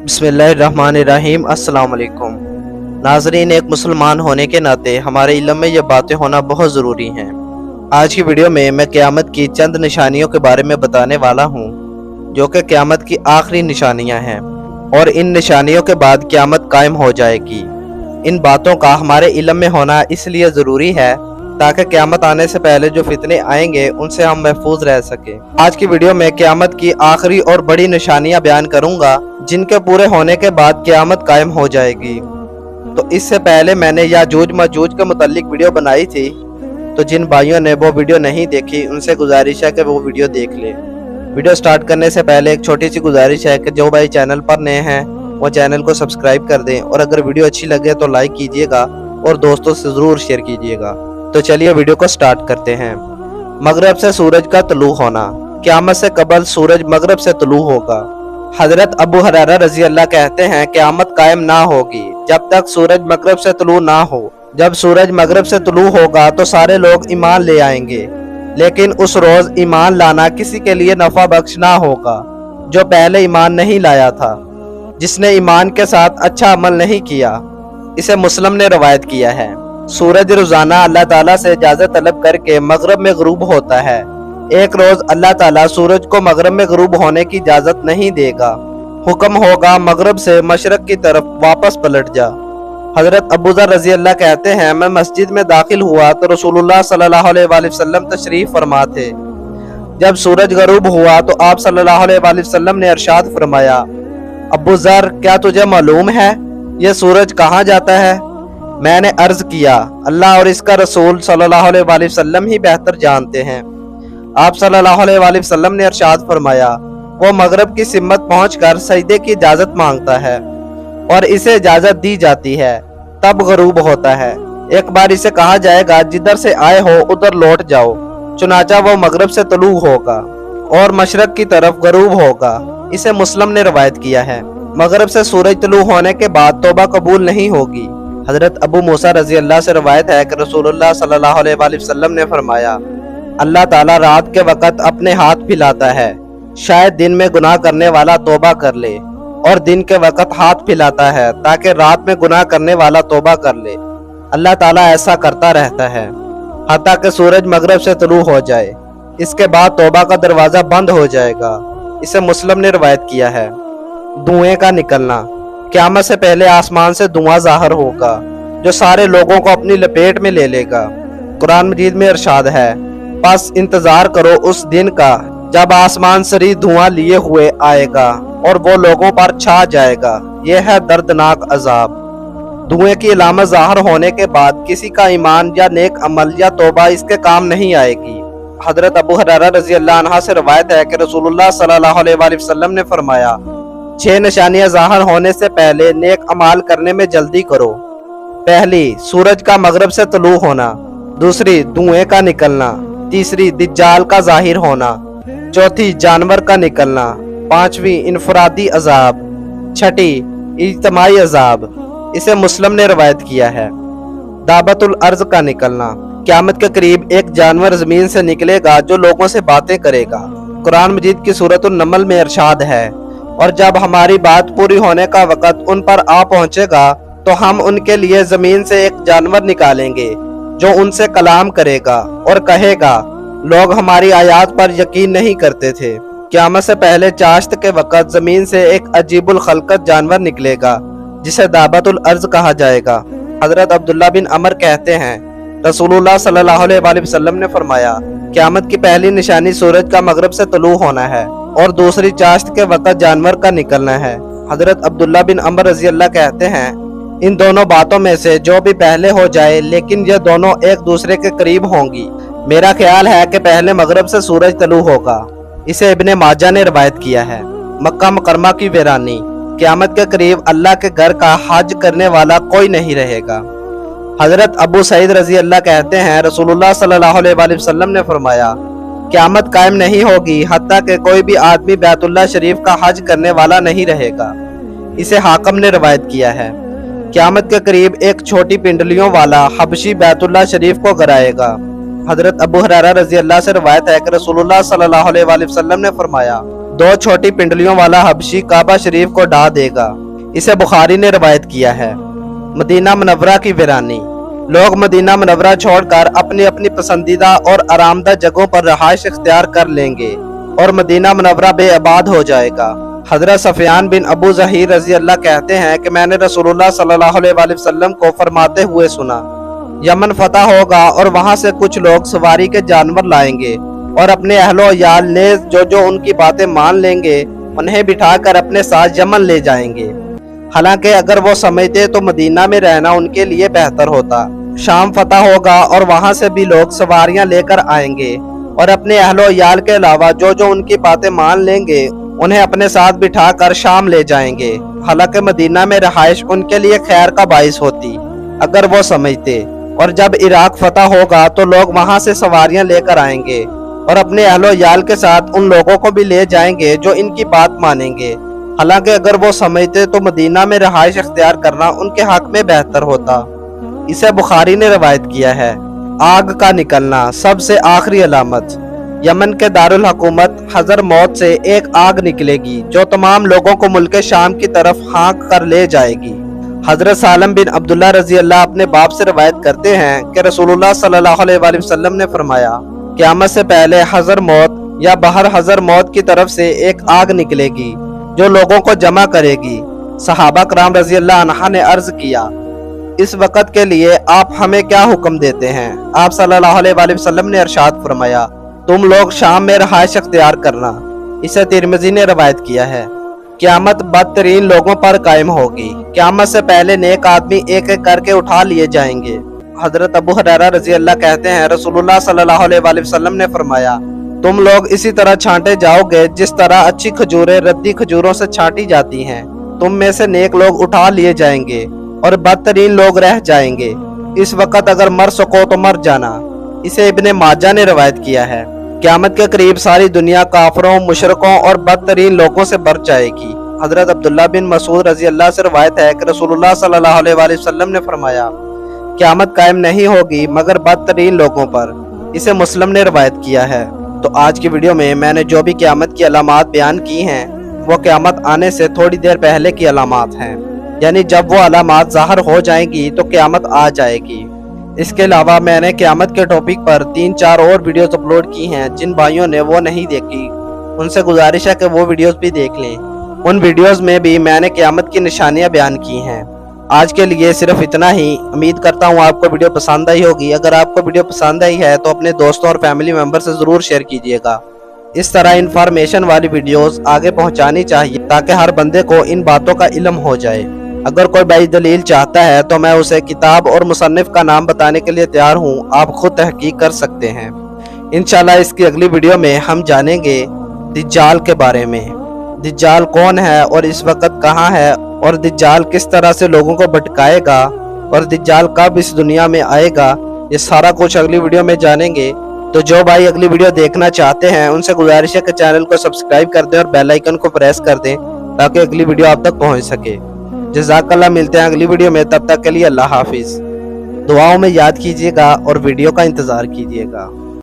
बिस्मिल्लाहिर्रहमानिर्रहीम। अस्सलाम वालेकुम नाजरीन, एक मुसलमान होने के नाते हमारे इल्म में ये बातें होना बहुत ज़रूरी हैं। आज की वीडियो में मैं क़यामत की चंद निशानियों के बारे में बताने वाला हूँ, जो कि क़यामत की आखिरी निशानियाँ हैं और इन निशानियों के बाद क़यामत कायम हो जाएगी। इन बातों का हमारे इल्म में होना इसलिए ज़रूरी है ताकि क़यामत आने से पहले जो फितने आएंगे उनसे हम महफूज रह सकें। आज की वीडियो में क़यामत की आखिरी और बड़ी निशानियां बयान करूंगा, जिनके पूरे होने के बाद क़यामत कायम हो जाएगी। तो इससे पहले मैंने याजूज मजूज के मुतालिक वीडियो बनाई थी, तो जिन भाइयों ने वो वीडियो नहीं देखी उनसे गुजारिश है कि वो वीडियो देख ले। वीडियो स्टार्ट करने से पहले एक छोटी सी गुजारिश है कि जो भाई चैनल पर नए हैं वो चैनल को सब्सक्राइब कर दें, और अगर वीडियो अच्छी लगे तो लाइक कीजिएगा और दोस्तों से ज़रूर शेयर कीजिएगा। तो चलिए वीडियो को स्टार्ट करते हैं। मगरब से सूरज का तुलू होना। क़यामत से कबल सूरज मगरब से तुलू होगा। हजरत अबू हुरैरा रजी अल्लाह कहते हैं क़यामत कायम ना होगी जब तक सूरज मगरब से तुलू ना हो। जब सूरज मगरब से तुलू होगा तो सारे लोग ईमान ले आएंगे, लेकिन उस रोज ईमान लाना किसी के लिए नफा बख्श ना होगा जो पहले ईमान नहीं लाया था, जिसने ईमान के साथ अच्छा अमल नहीं किया। इसे मुस्लिम ने रवायत किया है। सूरज रोजाना अल्लाह ताला से इजाजत तलब करके मगरब में गुरूब होता है। एक रोज अल्लाह ताला सूरज को मगरब में गुरूब होने की इजाजत नहीं देगा। हुक्म होगा मगरब से मशरक की तरफ वापस पलट जा। हजरत अबू ज़र रजी अल्लाह कहते हैं, मैं मस्जिद में दाखिल हुआ तो रसूलुल्लाह सल्लल्लाहु अलैहि वसल्लम तशरीफ फरमा थे। जब सूरज गुरूब हुआ तो आप सल्लल्लाहु अलैहि वसल्लम ने इरशाद फरमाया, अबू ज़र, क्या तुझे मालूम है ये सूरज कहाँ जाता है? मैंने अर्ज किया, अल्लाह और इसका रसूल सल्लल्लाहु अलैहि वसल्लम ही बेहतर जानते हैं। आप सल्लल्लाहु अलैहि वसल्लम ने इरशाद फरमाया, वो मगरब की सिमत पहुंचकर सजदे की इजाजत मांगता है और इसे इजाजत दी जाती है, तब गुरूब होता है। एक बार इसे कहा जाएगा, जिधर से आए हो उधर लौट जाओ, चुनाचा वो मगरब से तुलू होगा और मशरक की तरफ गुरूब होगा। इसे मुस्लिम ने रवायत किया है। मगरब से सूरज तुलू होने के बाद तौबा कबूल नहीं होगी। हजरत अबू मूसा रजी अल्लाह से रवायत है कि रसूलुल्लाह सल्लल्लाहु अलैहि वसल्लम ने फरमाया, अल्लाह ताला रात के वक़्त अपने हाथ फैलाता है, शायद दिन में गुनाह करने वाला तौबा कर ले, और दिन के वक़्त हाथ फैलाता है ताकि रात में गुनाह करने वाला तौबा कर ले। अल्लाह ताला ऐसा करता रहता है हत्ता कि सूरज मगरब से तुलू हो जाए। इसके बाद तौबा का दरवाज़ा बंद हो जाएगा। इसे मुस्लिम ने रवायत किया है। धुएं का निकलना। क़यामत से पहले आसमान से धुआं ज़ाहिर होगा जो सारे लोगों को अपनी लपेट में ले लेगा। कुरान मजीद में इरशाद है, बस इंतजार करो उस दिन का जब आसमान सरी धुआं लिए हुए आएगा और वो लोगों पर छा जाएगा। यह है दर्दनाक अजाब। धुएं की अलामत ज़ाहिर होने के बाद किसी का ईमान या नेक अमल या तौबा इसके काम नहीं आएगी। हजरत अबू हुरैरा रज़ी अल्लाह अन्हु से रवायत है कि रसूलुल्लाह सल्लल्लाहु अलैहि वसल्लम ने फरमाया, 6 निशानियां ज़ाहिर होने से पहले नेक अमाल करने में जल्दी करो। पहली, सूरज का मगरब से तुलू होना। दूसरी, धुएं का निकलना। तीसरी, दज्जाल का ज़ाहिर होना। चौथी, जानवर का निकलना। पांचवी, इनफरादी अजाब। छठी, इज्तिमाई अजाब। इसे मुस्लिम ने रवायत किया है। दाबतुल अर्ज का निकलना। क़यामत के करीब एक जानवर जमीन से निकलेगा जो लोगों से बातें करेगा। कुरान मजीद की सूरतुन नमल में इरशाद है, और जब हमारी बात पूरी होने का वक़्त उन पर आ पहुंचेगा तो हम उनके लिए जमीन से एक जानवर निकालेंगे जो उनसे कलाम करेगा और कहेगा, लोग हमारी आयात पर यकीन नहीं करते थे। क़यामत से पहले चाश्त के वक़्त जमीन से एक अजीबुल खलकत जानवर निकलेगा जिसे दाबतुल अर्ज कहा जाएगा। हजरत अब्दुल्ला बिन अमर कहते हैं, रसूलुल्लाह सल्लल्लाहु अलैहि वसल्लम ने फरमाया, क़यामत की पहली निशानी सूरज का मगरब से तुलू होना है और दूसरी चाश्त के वक़्त जानवर का निकलना है। हजरत अब्दुल्ला बिन अमर रजी अल्लाह कहते हैं, इन दोनों बातों में से जो भी पहले हो जाए, लेकिन ये दोनों एक दूसरे के करीब होंगी। मेरा ख्याल है कि पहले मगरब से सूरज तुलू होगा। इसे इब्ने माजा ने रवायत किया है। मक्का मुकरमा की वीरानी। क़यामत के करीब अल्लाह के घर का हज करने वाला कोई नहीं रहेगा। हजरत अबू सईद रजी अल्लाह कहते हैं, रसूलुल्लाह सल्लल्लाहु अलैहि वसल्लम ने फरमाया, क़यामत कायम नहीं होगी हत्ता कि कोई भी आदमी बैतुल्लाह शरीफ का हज करने वाला नहीं रहेगा। इसे हाकिम ने रवायत किया है। क़यामत के करीब एक छोटी पिंडलियों वाला हबशी बैतुल्लाह शरीफ को गिराएगा। हजरत अबू हुरैरा रज़ी अल्लाह से रवायत है कि रसूलुल्लाह सल्लल्लाहु अलैहि वसल्लम ने फरमाया, 2 छोटी पिंडलियों वाला हबशी काबा शरीफ को ढा देगा। इसे बुखारी ने रवायत किया है। मदीना मुनव्वरा की वीरानी। लोग मदीना मुनव्वरा छोड़कर अपनी अपनी पसंदीदा और आरामदा जगहों पर रहाइश इख्तियार कर लेंगे और मदीना मुनव्वरा बेआबाद हो जाएगा। हजरत सफियान बिन अबू ज़हीर रज़ी अल्लाह कहते हैं कि मैंने रसूलुल्लाह सल्लल्लाहु अलैहि वसल्लम को फरमाते हुए सुना, यमन फतह होगा और वहां से कुछ लोग सवारी के जानवर लाएंगे और अपने अहलो याल ने जो उनकी बातें मान लेंगे उन्हें बिठाकर अपने साथ यमन ले जाएंगे। हालांकि अगर वो समझते तो मदीना में रहना उनके लिए बेहतर होता। शाम फतह होगा और वहां से भी लोग सवारियां लेकर आएंगे और अपने अहलो याल के अलावा जो उनकी बातें मान लेंगे उन्हें अपने साथ बिठाकर शाम ले जाएंगे। हालांकि मदीना में रहाइश उनके लिए खैर का बाइस होती अगर वो समझते। और जब इराक फतह होगा तो लोग वहां से सवारियां लेकर आएंगे और अपने अहलो याल के साथ उन लोगों को भी ले जाएंगे जो इनकी बात मानेंगे। हालांकि अगर वो समझते तो मदीना में रहाइश इख्तियार करना उनके हक में बेहतर होता। इसे बुखारी ने रवायत किया है। आग का निकलना, सबसे आखिरी अलामत। यमन के दारुल हुकूमत हजर मौत से एक आग निकलेगी जो तमाम लोगों को मुल्क शाम की तरफ हाँक कर ले जाएगी। हजरत सालम बिन अब्दुल्लाह रजी अल्लाह अपने बाप से रवायत करते हैं कि रसूलुल्लाह सल्लल्लाहु अलैहि वसल्लम ने फरमाया, क़यामत से पहले हजर मौत या बहर हजर मौत की तरफ से एक आग निकलेगी जो लोगों को जमा करेगी। सहाबा कराम रजी अल्लाह अन्हा ने अर्ज किया, इस वक़्त के लिए आप हमें क्या हुक्म देते हैं? आप सल्लल्लाहु अलैहि वसल्लम ने इरशाद फरमाया, तुम लोग शाम में रहाइश अख्तियार करना। इसे तिरमिज़ी ने रवायत किया है। क़यामत बदतरीन लोगों पर कायम होगी। क़यामत से पहले नेक आदमी एक एक करके उठा लिए जाएंगे। हजरत अबू हुरैरा रजी अल्लाह कहते हैं, रसूलुल्लाह सल्लल्लाहु अलैहि वसल्लम ने फरमाया, तुम लोग इसी तरह छांटे जाओगे जिस तरह अच्छी खजूरें रद्दी खजूरों से छांटी जाती हैं। तुम में से नेक लोग उठा लिए जाएंगे और बदतरीन लोग रह जाएंगे। इस वक्त अगर मर सको तो मर जाना। इसे इब्ने माजा ने रवायत किया है। क़यामत के करीब सारी दुनिया काफरों, मुशरकों और बदतरीन लोगों से भर जाएगी। हजरत अब्दुल्लाह बिन मसूद रजी अल्लाह से रवायत है कि रसूलुल्लाह सल्लल्लाहु अलैहि वसल्लम ने फरमाया, क़यामत कायम नहीं होगी मगर बदतरीन लोगों पर। इसे मुस्लिम ने रवायत किया है। तो आज की वीडियो में मैंने जो भी क़यामत की अलामात बयान की हैं वो क़यामत आने से थोड़ी देर पहले की अलामात हैं, यानी जब वो अलामात ज़ाहिर हो जाएंगी तो क़यामत आ जाएगी। इसके अलावा मैंने क़यामत के टॉपिक पर 3-4 और वीडियोस अपलोड की हैं। जिन भाइयों ने वो नहीं देखी उनसे गुजारिश है कि वो वीडियोस भी देख लें। उन वीडियोस में भी मैंने क़यामत की निशानियां बयान की हैं। आज के लिए सिर्फ इतना ही। उम्मीद करता हूँ आपको वीडियो पसंद आई होगी। अगर आपको वीडियो पसंद आई है तो अपने दोस्तों और फैमिली मेम्बर से ज़रूर शेयर कीजिएगा। इस तरह इंफॉर्मेशन वाली वीडियोस आगे पहुँचानी चाहिए ताकि हर बंदे को इन बातों का इल्म हो जाए। अगर कोई भाई दलील चाहता है तो मैं उसे किताब और मुसन्निफ का नाम बताने के लिए तैयार हूँ। आप खुद तहकीक कर सकते हैं। इंशाल्लाह इसकी अगली वीडियो में हम जानेंगे दज्जाल के बारे में। दज्जाल कौन है और इस वक्त कहाँ है और दज्जाल किस तरह से लोगों को भटकाएगा और दज्जाल कब इस दुनिया में आएगा, ये सारा कुछ अगली वीडियो में जानेंगे। तो जो भाई अगली वीडियो देखना चाहते हैं उनसे गुजारिश है कि चैनल को सब्सक्राइब कर दें और बेल आइकन को प्रेस कर दें ताकि अगली वीडियो आप तक पहुँच सके। जज़ाकल्लाह। मिलते हैं अगली वीडियो में, तब तक के लिए अल्लाह हाफिज़। दुआओं में याद कीजिएगा और वीडियो का इंतज़ार कीजिएगा।